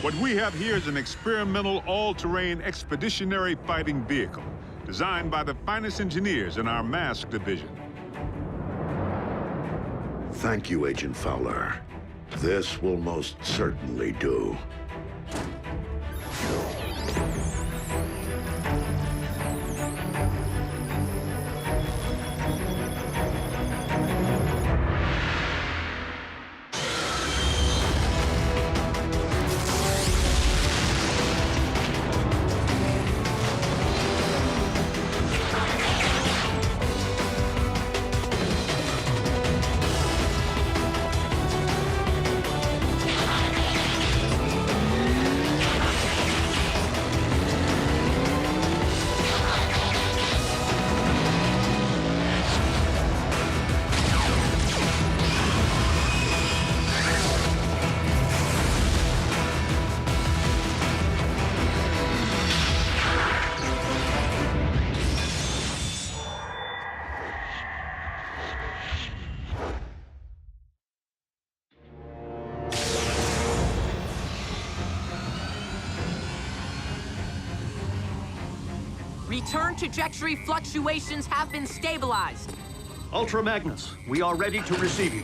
What we have here is an experimental all-terrain expeditionary fighting vehicle designed by the finest engineers in our mask division. Thank you, Agent Fowler. This will most certainly do. Return trajectory fluctuations have been stabilized. Ultra Magnus, we are ready to receive you.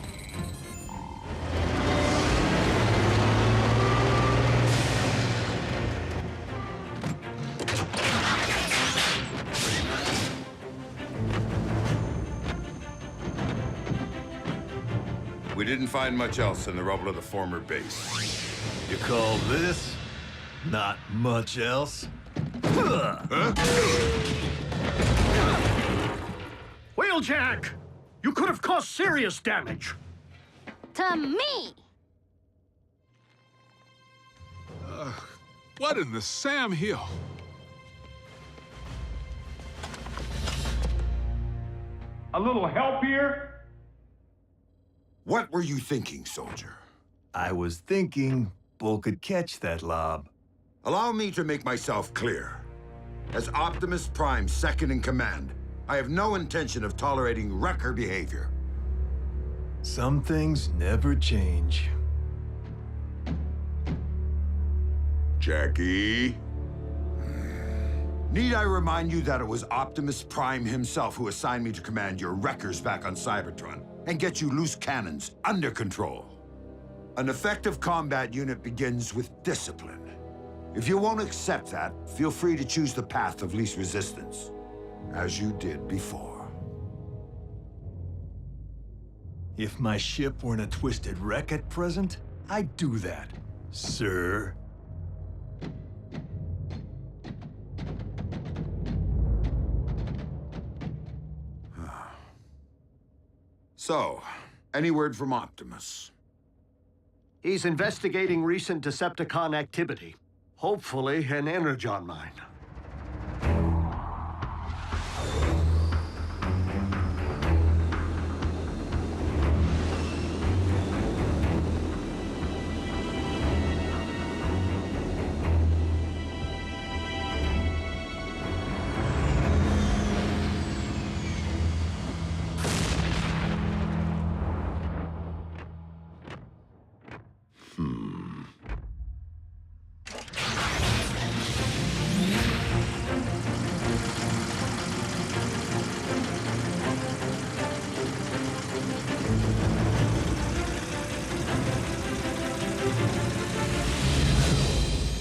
We didn't find much else in the rubble of the former base. You call this not much else? Wheeljack! You could have caused serious damage. To me! What in the Sam Hill? A little help here? What were you thinking, soldier? I was thinking Bull could catch that lob. Allow me to make myself clear. As Optimus Prime's second in command, I have no intention of tolerating wrecker behavior. Some things never change. Jackie? Need I remind you that it was Optimus Prime himself who assigned me to command your wreckers back on Cybertron and get you loose cannons under control? An effective combat unit begins with discipline. If you won't accept that, feel free to choose the path of least resistance, as you did before. If my ship were in a twisted wreck at present, I'd do that, sir. So, any word from Optimus? He's investigating recent Decepticon activity. Hopefully, an energon mine.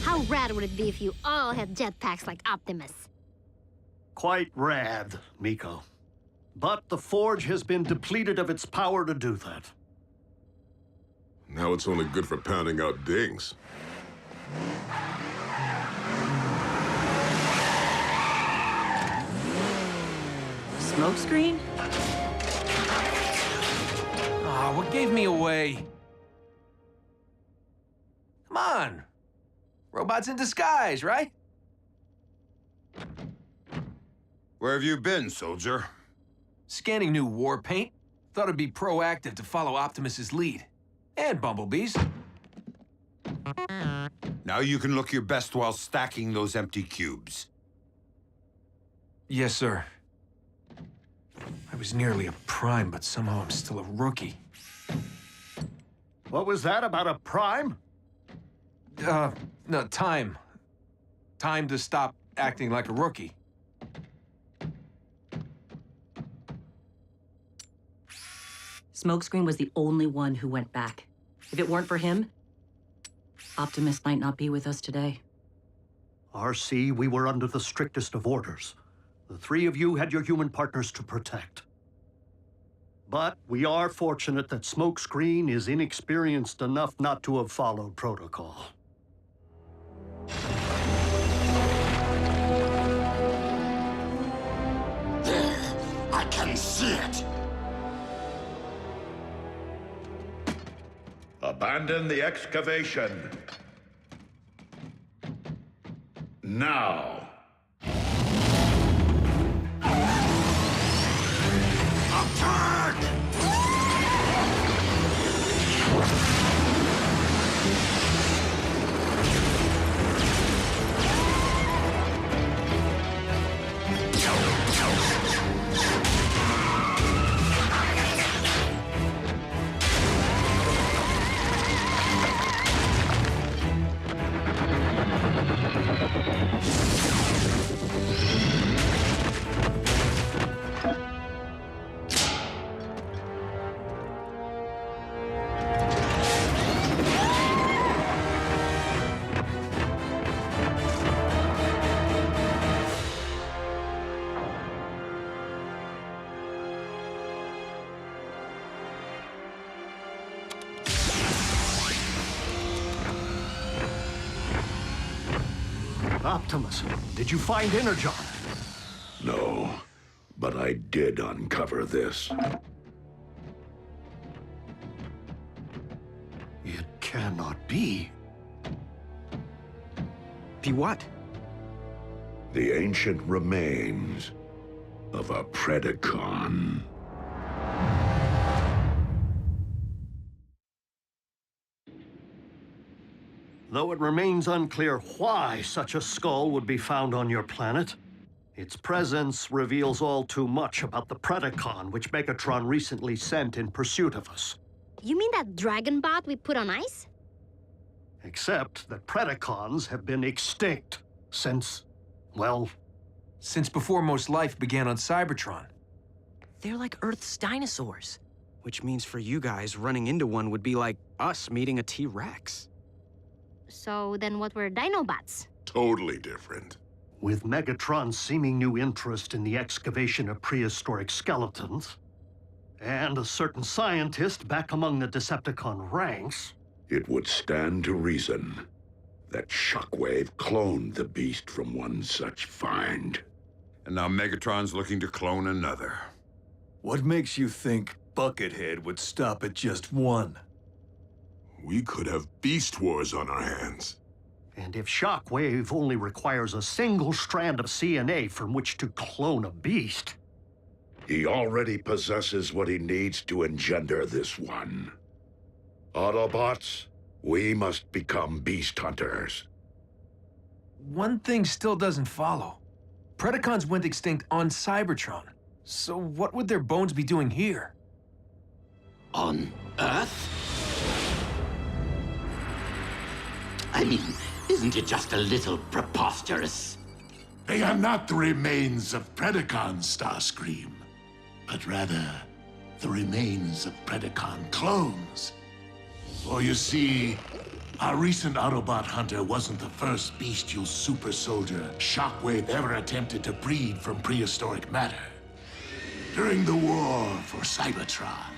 How rad would it be if you all had jetpacks like Optimus? Quite rad, Miko. But the Forge has been depleted of its power to do that. Now it's only good for pounding out dings. Smokescreen? Aw, what gave me away? Come on. Robots in disguise, right? Where have you been, soldier? Scanning new war paint. Thought it'd be proactive to follow Optimus's lead. And Bumblebee's. Now you can look your best while stacking those empty cubes. Yes, sir. I was nearly a prime, but somehow I'm still a rookie. What was that about a prime? No, time. Time to stop acting like a rookie. Smokescreen was the only one who went back. If it weren't for him, Optimus might not be with us today. RC, we were under the strictest of orders. The three of you had your human partners to protect. But we are fortunate that Smokescreen is inexperienced enough not to have followed protocol. There! I can see it! Abandon the excavation. Now. Attack! Optimus, did you find Energon? No, but I did uncover this. It cannot be. Be what? The ancient remains of a Predacon. Though it remains unclear why such a skull would be found on your planet, its presence reveals all too much about the Predacon which Megatron recently sent in pursuit of us. You mean that dragon bot we put on ice? Except that Predacons have been extinct since, well... Since before most life began on Cybertron. They're like Earth's dinosaurs. Which means for you guys, running into one would be like us meeting a T-Rex. So then what were Dinobots? Totally different. With Megatron's seeming new interest in the excavation of prehistoric skeletons, and a certain scientist back among the Decepticon ranks, it would stand to reason that Shockwave cloned the beast from one such find. And now Megatron's looking to clone another. What makes you think Buckethead would stop at just one? We could have Beast Wars on our hands. And if Shockwave only requires a single strand of CNA from which to clone a beast... He already possesses what he needs to engender this one. Autobots, we must become beast hunters. One thing still doesn't follow. Predacons went extinct on Cybertron. So what would their bones be doing here? On Earth? I mean, isn't it just a little preposterous? They are not the remains of Predacon, Starscream, but rather the remains of Predacon clones. For you see, our recent Autobot hunter wasn't the first bestial super soldier Shockwave ever attempted to breed from prehistoric matter. During the war for Cybertron,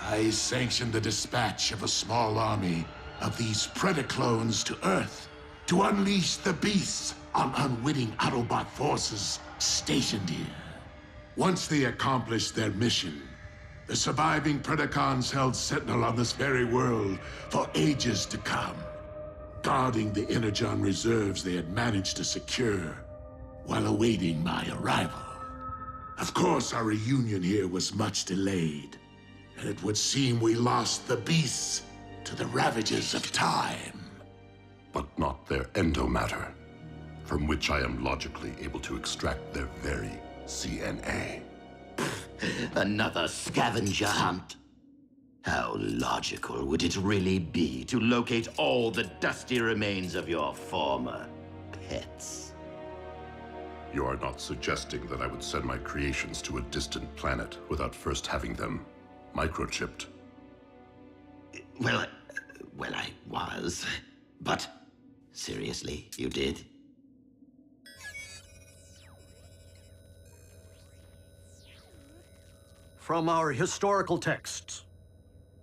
I sanctioned the dispatch of a small army of these Predaclones to Earth to unleash the beasts on unwitting Autobot forces stationed here. Once they accomplished their mission, the surviving Predacons held sentinel on this very world for ages to come, guarding the energon reserves they had managed to secure while awaiting my arrival. Of course, our reunion here was much delayed, and it would seem we lost the beasts to the ravages of time. But not their endomatter, from which I am logically able to extract their very CNA. Another scavenger hunt. How logical would it really be to locate all the dusty remains of your former pets? You are not suggesting that I would send my creations to a distant planet without first having them microchipped? Well, I was. But seriously, you did? From our historical texts.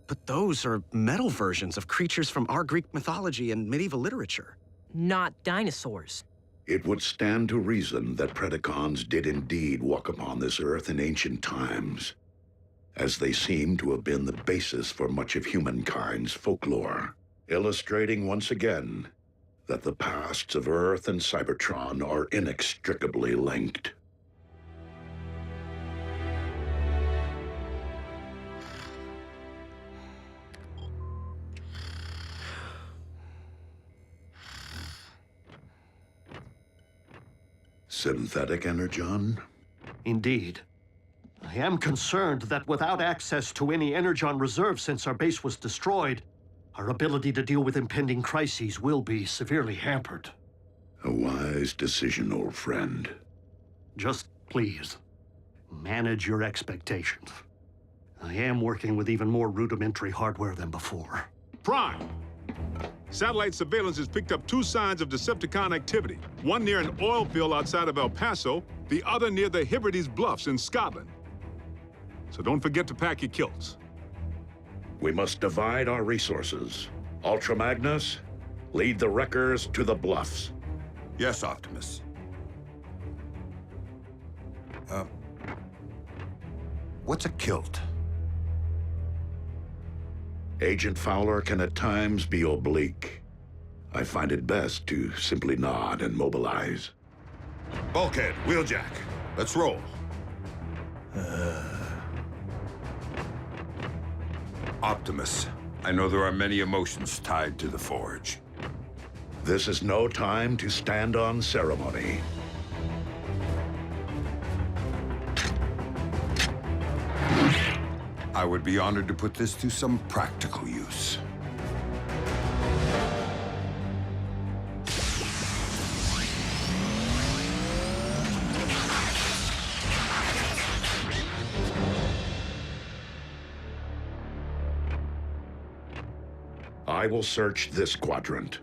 But those are metal versions of creatures from our Greek mythology and medieval literature. Not dinosaurs. It would stand to reason that Predacons did indeed walk upon this earth in ancient times, as they seem to have been the basis for much of humankind's folklore, illustrating once again that the pasts of Earth and Cybertron are inextricably linked. Synthetic energon? Indeed. I am concerned that without access to any energon reserve since our base was destroyed, our ability to deal with impending crises will be severely hampered. A wise decision, old friend. Just please, manage your expectations. I am working with even more rudimentary hardware than before. Prime! Satellite surveillance has picked up 2 signs of Decepticon activity. One near an oil field outside of El Paso, the other near the Hebrides Bluffs in Scotland. So don't forget to pack your kilts. We must divide our resources. Ultra Magnus, lead the wreckers to the bluffs. Yes, Optimus. What's a kilt? Agent Fowler can at times be oblique. I find it best to simply nod and mobilize. Bulkhead, Wheeljack, let's roll. Optimus, I know there are many emotions tied to the Forge. This is no time to stand on ceremony. I would be honored to put this to some practical use. I will search this quadrant.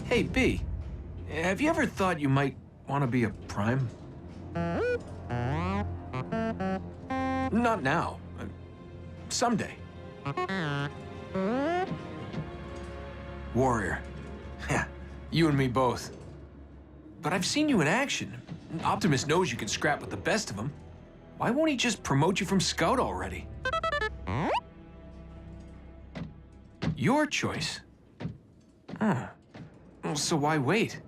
Hey, B, have you ever thought you might want to be a Prime? Not now. Someday. Warrior. Yeah, you and me both. But I've seen you in action. Optimus knows you can scrap with the best of them. Why won't he just promote you from Scout already? Your choice. Huh. Well, so why wait?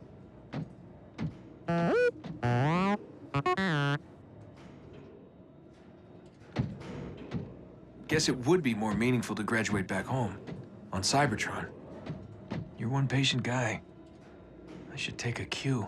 Guess it would be more meaningful to graduate back home, on Cybertron. You're one patient guy. I should take a cue.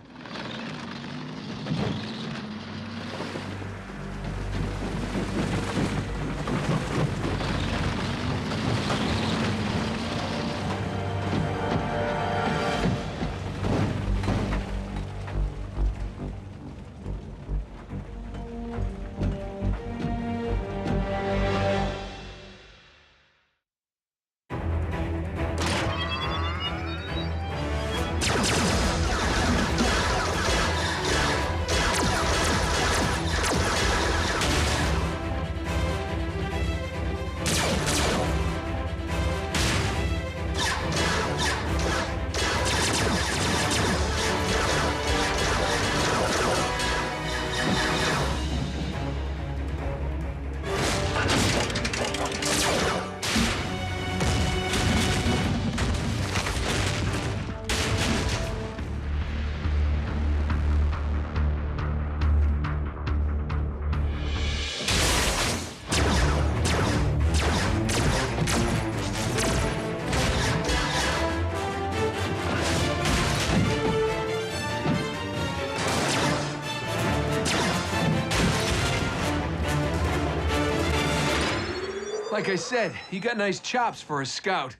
Like I said, you got nice chops for a scout.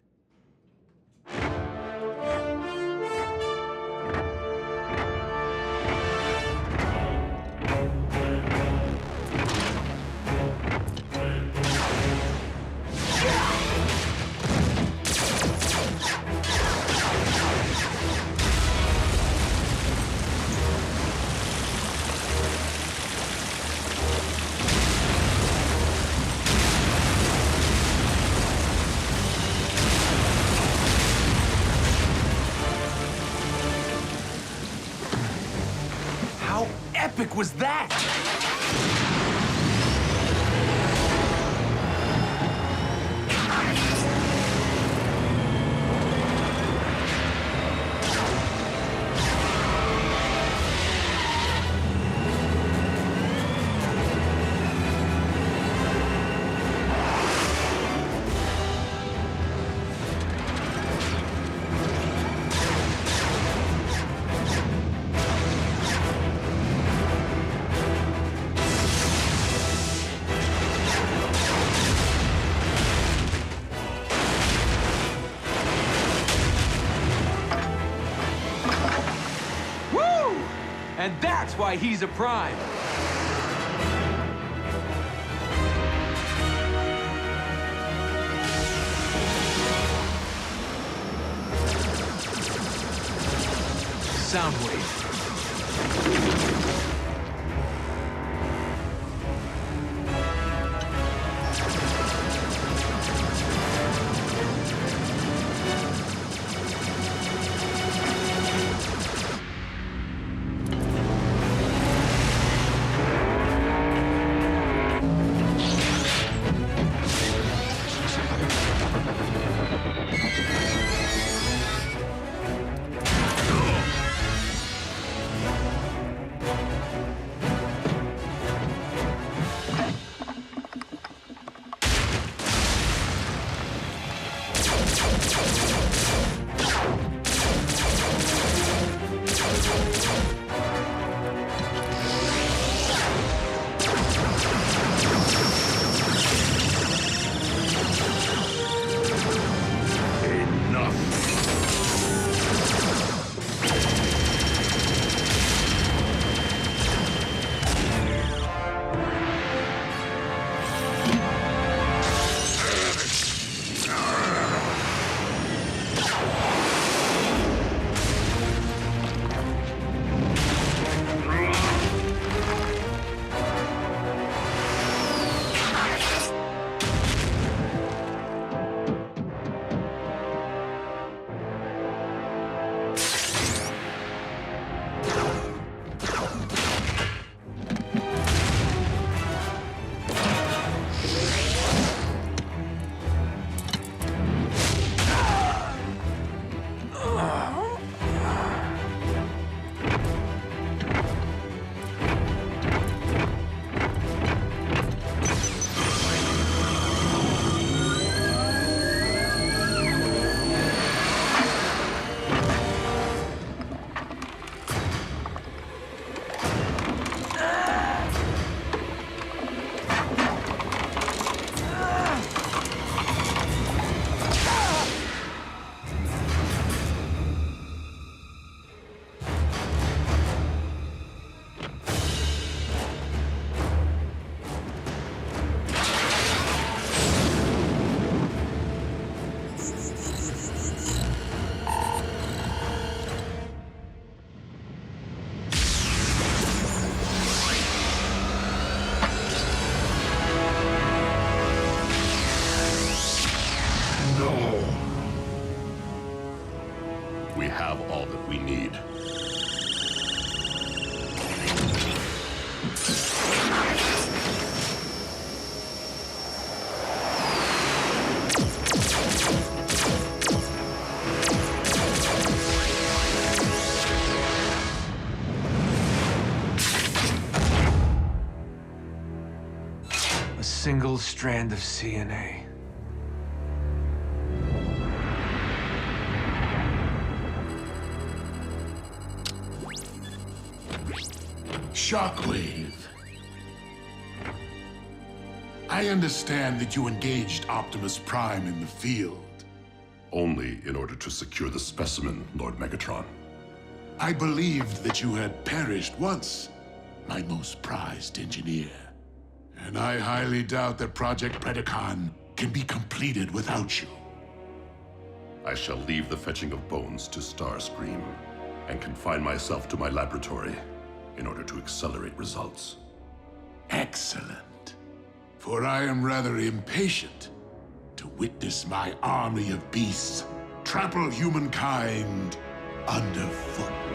How epic was that? And that's why he's a prime. Soundwave. We have all that we need. A single strand of CNA. Shockwave. I I understand that you engaged Optimus Prime in the field. Only in order to secure the specimen, Lord Megatron. I believed that you had perished once, my most prized engineer. And I highly doubt that Project Predacon can be completed without you. I shall leave the fetching of bones to Starscream and confine myself to my laboratory in order to accelerate results. Excellent. For I am rather impatient to witness my army of beasts trample humankind underfoot.